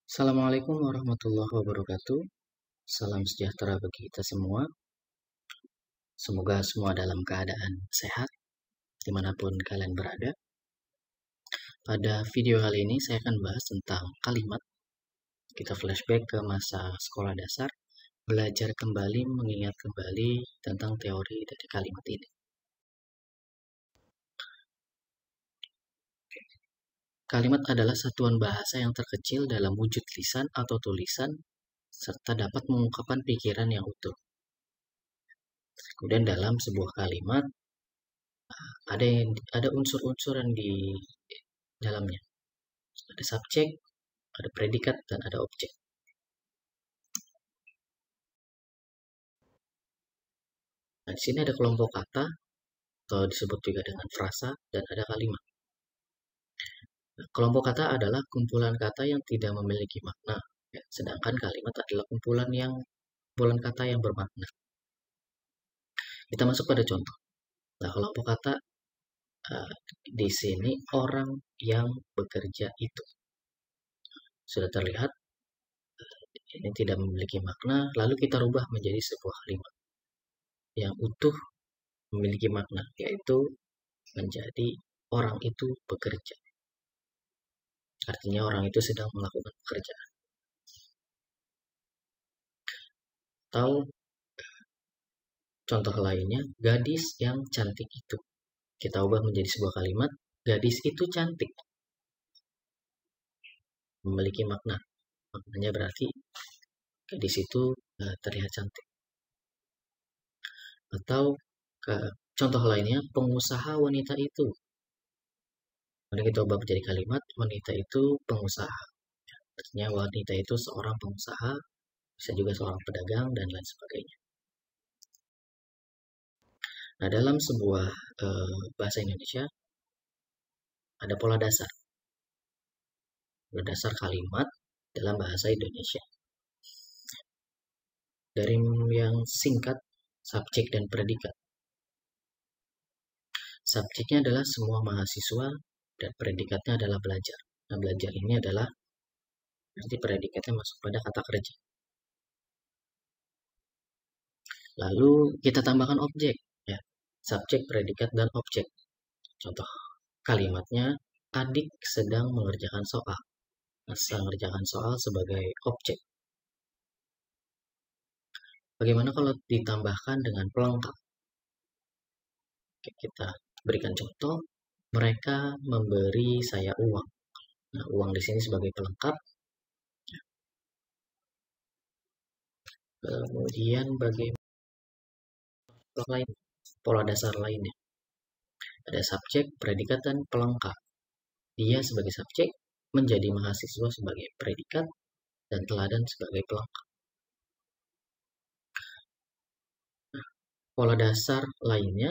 Assalamualaikum warahmatullahi wabarakatuh. Salam sejahtera bagi kita semua. Semoga semua dalam keadaan sehat dimanapun kalian berada. Pada video kali ini saya akan bahas tentang kalimat. Kita flashback ke masa sekolah dasar, belajar kembali, mengingat kembali tentang teori dari kalimat ini. Kalimat adalah satuan bahasa yang terkecil dalam wujud lisan atau tulisan, serta dapat mengungkapkan pikiran yang utuh. Kemudian dalam sebuah kalimat, ada unsur-unsur yang di dalamnya. Ada subjek, ada predikat, dan ada objek. Nah, di sini ada kelompok kata, atau disebut juga dengan frasa, dan ada kalimat. Nah, kelompok kata adalah kumpulan kata yang tidak memiliki makna, ya, sedangkan kalimat adalah kumpulan kata yang bermakna. Kita masuk pada contoh. Nah, kelompok kata di sini orang yang bekerja itu. Sudah terlihat ini tidak memiliki makna, lalu kita rubah menjadi sebuah kalimat yang utuh memiliki makna, yaitu menjadi orang itu bekerja. Artinya orang itu sedang melakukan pekerjaan. Atau contoh lainnya, gadis yang cantik itu. Kita ubah menjadi sebuah kalimat, gadis itu cantik. Memiliki makna. Maknanya berarti gadis itu terlihat cantik. Atau contoh lainnya, pengusaha wanita itu. Kemudian kita ubah menjadi kalimat, wanita itu pengusaha. Artinya wanita itu seorang pengusaha, bisa juga seorang pedagang, dan lain sebagainya. Nah, dalam sebuah bahasa Indonesia, ada pola dasar. Pola dasar kalimat dalam bahasa Indonesia. Dari yang singkat, subjek dan predikat. Subjeknya adalah semua mahasiswa, dan predikatnya adalah belajar. Nah, belajar ini adalah nanti predikatnya masuk pada kata kerja. Lalu kita tambahkan objek, ya. Subjek, predikat, dan objek. Contoh kalimatnya, adik sedang mengerjakan soal. Sedang mengerjakan soal sebagai objek. Bagaimana kalau ditambahkan dengan pelengkap? Oke, kita berikan contoh, mereka memberi saya uang. Nah, uang di sini sebagai pelengkap. Kemudian bagaimana lain, pola dasar lainnya. Ada subjek, predikat, dan pelengkap. Dia sebagai subjek, menjadi mahasiswa sebagai predikat, dan teladan sebagai pelengkap. Nah, pola dasar lainnya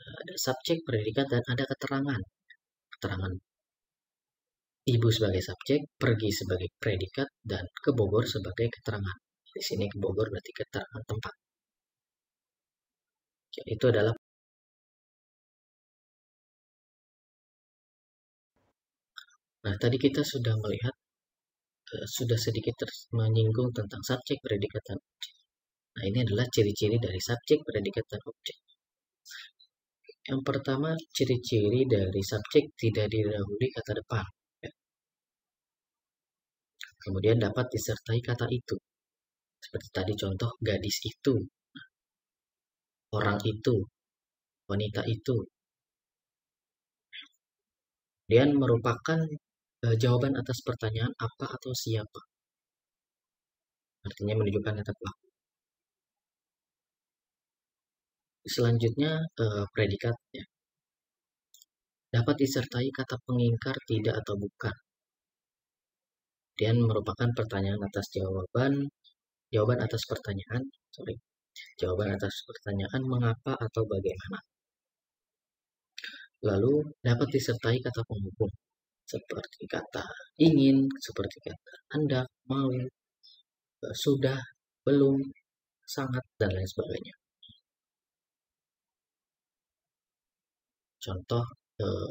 ada subjek, predikat, dan ada keterangan. Keterangan ibu sebagai subjek, pergi sebagai predikat, dan ke Bogor sebagai keterangan. Di sini ke Bogor berarti keterangan tempat. Jadi itu adalah. Nah, tadi kita sudah melihat, sudah sedikit menyinggung tentang subjek, predikat, dan objek. Nah, ini adalah ciri-ciri dari subjek, predikat, dan objek. Yang pertama, ciri-ciri dari subjek tidak didahului kata depan. Kemudian dapat disertai kata itu. Seperti tadi contoh, gadis itu, orang itu, wanita itu. Kemudian merupakan jawaban atas pertanyaan apa atau siapa. Artinya menunjukkan kata pelaku. Selanjutnya, predikat. Ya. Dapat disertai kata pengingkar tidak atau bukan. Kemudian merupakan pertanyaan atas jawaban atas pertanyaan, jawaban atas pertanyaan mengapa atau bagaimana. Lalu dapat disertai kata penghubung, seperti kata ingin, seperti kata hendak, mau, sudah, belum, sangat, dan lain sebagainya. Contoh,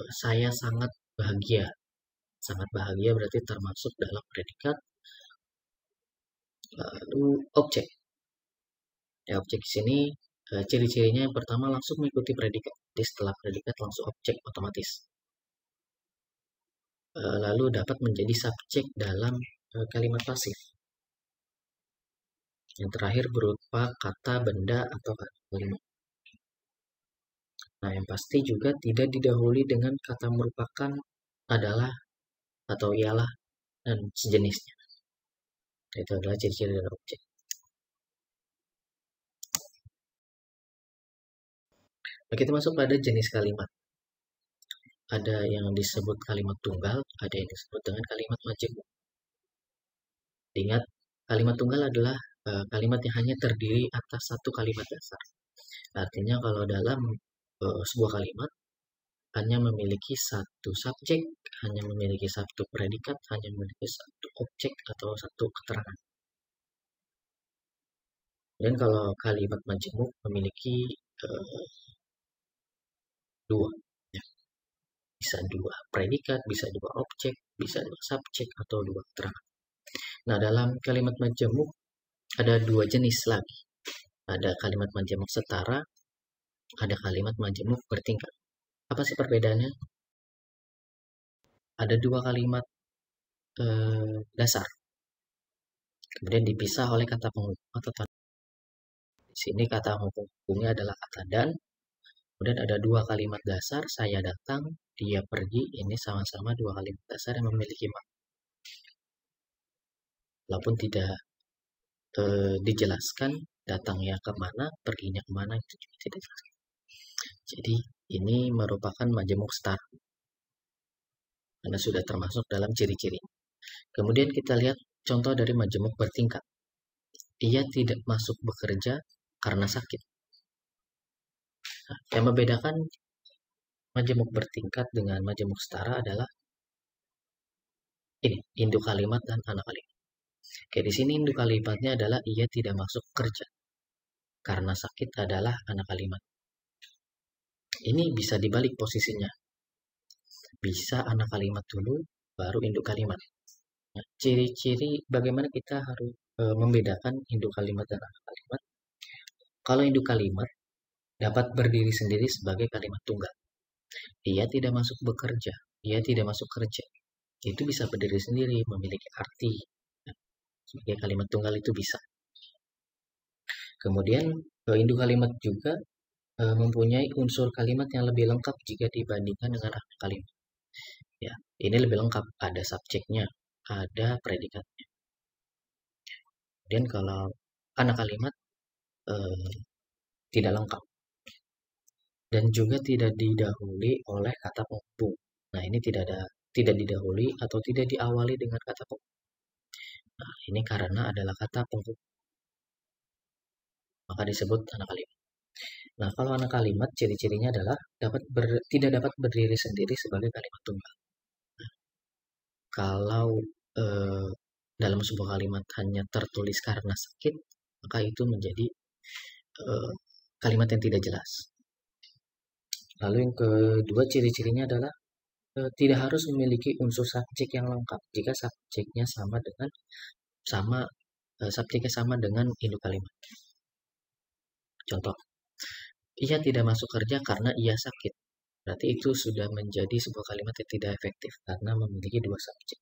saya sangat bahagia. Sangat bahagia berarti termasuk dalam predikat. Lalu objek. Ya, objek di sini ciri-cirinya yang pertama langsung mengikuti predikat. Jadi setelah predikat langsung objek otomatis. Lalu dapat menjadi subjek dalam kalimat pasif. Yang terakhir berupa kata, benda, atau kalimat. Nah, yang pasti juga tidak didahului dengan kata merupakan, adalah, atau ialah, dan sejenisnya. Itu adalah ciri-ciri dari objek. Nah, kita masuk pada jenis kalimat. Ada yang disebut kalimat tunggal, ada yang disebut dengan kalimat majemuk. Ingat, kalimat tunggal adalah kalimat yang hanya terdiri atas satu kalimat dasar. Artinya kalau dalam sebuah kalimat hanya memiliki satu subjek, hanya memiliki satu predikat, hanya memiliki satu objek atau satu keterangan. Dan kalau kalimat majemuk memiliki dua, ya. Bisa dua predikat, bisa dua objek, bisa dua subjek, atau dua keterangan. Nah, dalam kalimat majemuk ada dua jenis lagi. Ada kalimat majemuk setara, ada kalimat majemuk bertingkat. Apa sih perbedaannya? Ada dua kalimat dasar, kemudian dipisah oleh kata penghubung atau tanda. Di sini kata penghubungnya adalah kata dan, kemudian ada dua kalimat dasar, saya datang, dia pergi. Ini sama-sama dua kalimat dasar yang memiliki makna. Walaupun tidak dijelaskan datangnya kemana, perginya kemana, itu juga tidak dijelaskan. Jadi ini merupakan majemuk setara, karena sudah termasuk dalam ciri-ciri. Kemudian kita lihat contoh dari majemuk bertingkat. Ia tidak masuk bekerja karena sakit. Nah, yang membedakan majemuk bertingkat dengan majemuk setara adalah ini, induk kalimat dan anak kalimat. Oke, di sini induk kalimatnya adalah ia tidak masuk kerja karena sakit adalah anak kalimat. Ini bisa dibalik posisinya. Bisa anak kalimat dulu, baru induk kalimat. Nah, ciri-ciri bagaimana kita harus membedakan induk kalimat dan anak kalimat. Kalau induk kalimat dapat berdiri sendiri sebagai kalimat tunggal. Ia tidak masuk bekerja, ia tidak masuk kerja. Itu bisa berdiri sendiri, memiliki arti. Nah, sebagai kalimat tunggal itu bisa. Kemudian induk kalimat juga mempunyai unsur kalimat yang lebih lengkap jika dibandingkan dengan anak kalimat. Ya, ini lebih lengkap, ada subjeknya, ada predikatnya. Kemudian kalau anak kalimat tidak lengkap dan juga tidak didahului oleh kata penghubung. Nah, ini tidak didahului atau tidak diawali dengan kata penghubung. Nah, ini karena adalah kata penghubung, maka disebut anak kalimat. Nah, kalau anak kalimat ciri-cirinya adalah tidak dapat berdiri sendiri sebagai kalimat tunggal. Nah, kalau dalam sebuah kalimat hanya tertulis karena sakit, maka itu menjadi kalimat yang tidak jelas. Lalu yang kedua ciri-cirinya adalah tidak harus memiliki unsur subjek yang lengkap jika subjeknya sama dengan induk kalimat. Contoh, ia tidak masuk kerja karena ia sakit. Berarti itu sudah menjadi sebuah kalimat yang tidak efektif karena memiliki dua subjek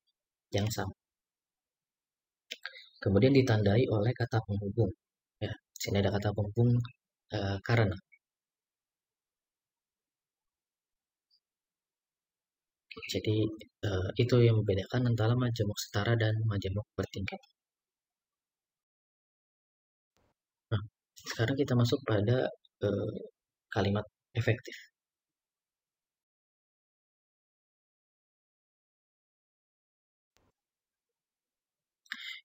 yang sama. Kemudian ditandai oleh kata penghubung. Ya, sini ada kata penghubung karena. Jadi itu yang membedakan antara majemuk setara dan majemuk bertingkat. Nah, sekarang kita masuk pada kalimat efektif.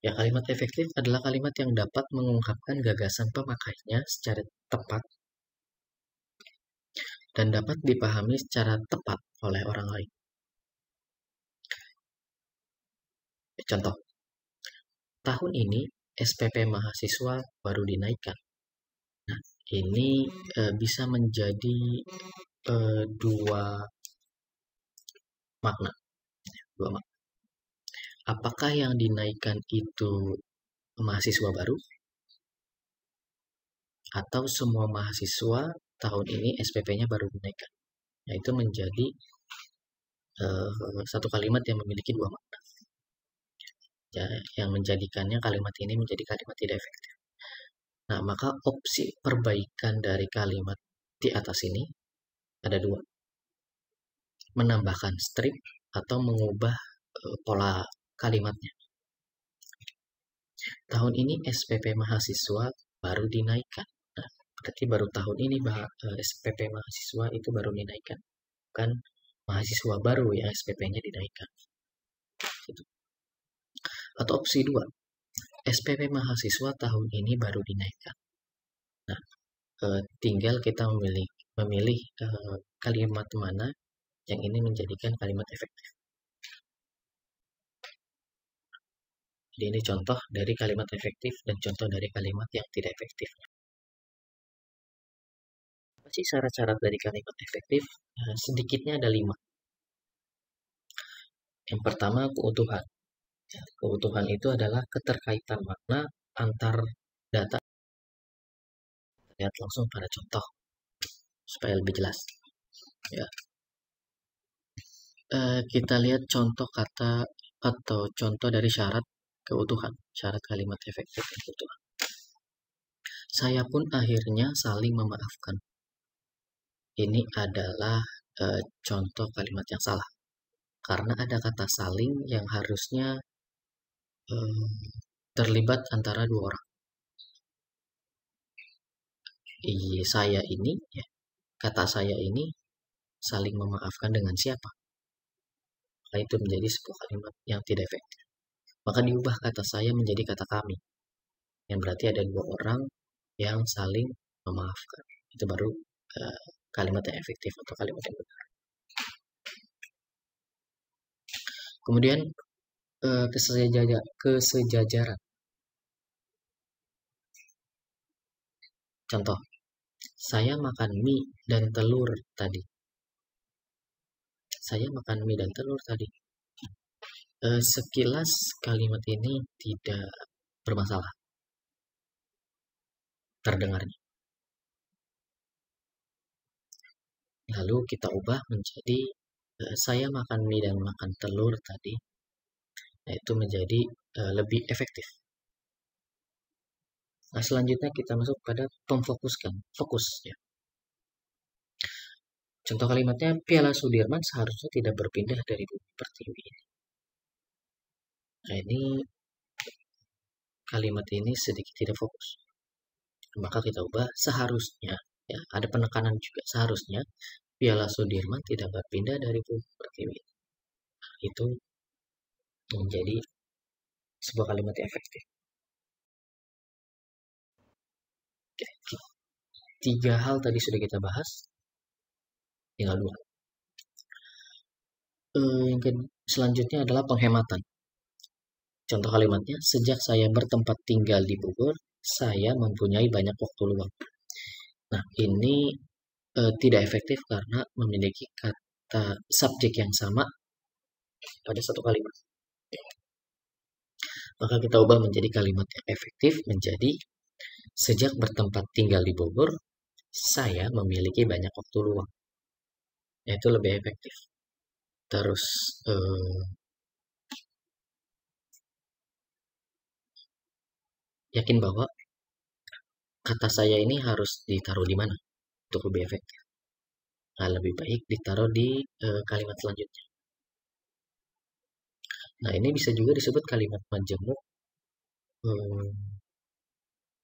Ya, kalimat efektif adalah kalimat yang dapat mengungkapkan gagasan pemakainya secara tepat dan dapat dipahami secara tepat oleh orang lain. Contoh, tahun ini SPP mahasiswa baru dinaikkan. Nah, ini bisa menjadi dua makna. Apakah yang dinaikkan itu mahasiswa baru, atau semua mahasiswa tahun ini SPP-nya baru dinaikkan. Nah, itu menjadi satu kalimat yang memiliki dua makna. Ya, yang menjadikannya kalimat ini menjadi kalimat tidak efektif. Nah, maka opsi perbaikan dari kalimat di atas ini ada dua. Menambahkan strip atau mengubah pola kalimatnya. Tahun ini SPP mahasiswa baru dinaikkan. Nah, berarti baru tahun ini SPP mahasiswa itu baru dinaikkan. Bukan mahasiswa baru yang SPP-nya dinaikkan. Gitu. Atau opsi 2, SPP mahasiswa tahun ini baru dinaikkan. Nah, tinggal kita memilih kalimat mana yang ini menjadikan kalimat efektif. Jadi ini contoh dari kalimat efektif dan contoh dari kalimat yang tidak efektif. Apa sih syarat-syarat dari kalimat efektif? Sedikitnya ada 5. Yang pertama, keutuhan. Keutuhan itu adalah keterkaitan makna antar data. Lihat langsung pada contoh supaya lebih jelas. Ya. Kita lihat contoh kata atau contoh dari syarat keutuhan, syarat kalimat efektif keutuhan. Saya pun akhirnya saling memaafkan. Ini adalah contoh kalimat yang salah. Karena ada kata saling yang harusnya terlibat antara dua orang. Saya ini, ya, kata saya ini saling memaafkan dengan siapa? Maka itu menjadi sebuah kalimat yang tidak efektif. Maka diubah kata saya menjadi kata kami. Yang berarti ada dua orang yang saling memaafkan. Itu baru kalimat yang efektif atau kalimat yang benar. Kemudian kesejajaran. Contoh, saya makan mie dan telur tadi. Saya makan mie dan telur tadi. Sekilas kalimat ini tidak bermasalah terdengarnya. Lalu kita ubah menjadi saya makan mie dan makan telur tadi. Nah, itu menjadi lebih efektif. Nah, selanjutnya kita masuk pada memfokuskan, fokus ya. Contoh kalimatnya, Piala Sudirman seharusnya tidak berpindah dari Bumi Pertiwi ini. Nah, ini kalimat ini sedikit tidak fokus. Maka kita ubah seharusnya, ya, ada penekanan juga seharusnya Piala Sudirman tidak berpindah dari Bumi Pertiwi. Nah, itu menjadi sebuah kalimat yang efektif. Oke. 3 hal tadi sudah kita bahas, tinggal 2. Selanjutnya adalah penghematan. Contoh kalimatnya, sejak saya bertempat tinggal di Bogor, saya mempunyai banyak waktu luang. Nah, ini tidak efektif karena memiliki kata subjek yang sama pada satu kalimat. Maka kita ubah menjadi kalimat yang efektif menjadi sejak bertempat tinggal di Bogor, saya memiliki banyak waktu luang. Itu lebih efektif. Terus yakin bahwa kata saya ini harus ditaruh di mana untuk lebih efektif. Nah, lebih baik ditaruh di kalimat selanjutnya. Nah, ini bisa juga disebut kalimat majemuk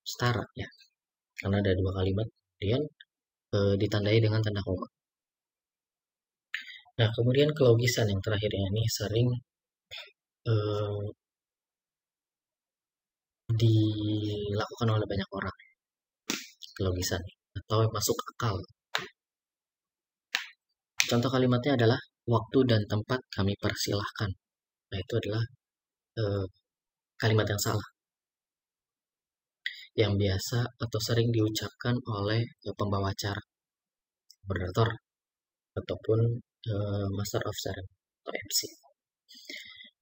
setara ya. Karena ada 2 kalimat kemudian ditandai dengan tanda koma. Nah, kemudian kelogisan yang terakhir ini sering dilakukan oleh banyak orang. Kelogisan atau masuk akal. Contoh kalimatnya adalah waktu dan tempat kami persilahkan. Nah, itu adalah kalimat yang salah. Yang biasa atau sering diucapkan oleh pembawa acara, moderator, ataupun master of ceremony atau MC.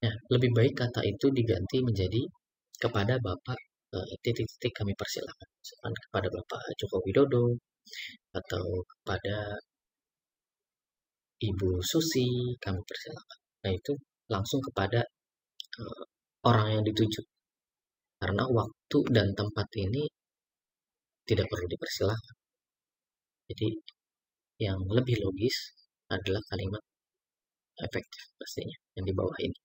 Nah, lebih baik kata itu diganti menjadi kepada Bapak titik-titik kami persilakan. Misalkan kepada Bapak Joko Widodo atau kepada Ibu Susi kami persilakan. Nah itu langsung kepada eh, orang yang dituju. Karena waktu dan tempat ini tidak perlu dipersilahkan. Jadi yang lebih logis adalah kalimat efektif pastinya yang di bawah ini.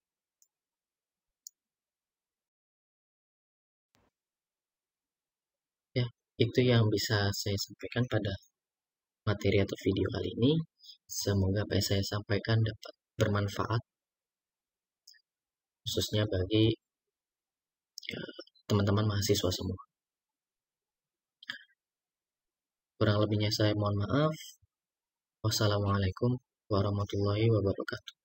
Ya, itu yang bisa saya sampaikan pada materi atau video kali ini. Semoga apa yang saya sampaikan dapat bermanfaat, khususnya bagi ya, teman-teman mahasiswa semua. Kurang lebihnya saya mohon maaf. Wassalamualaikum warahmatullahi wabarakatuh.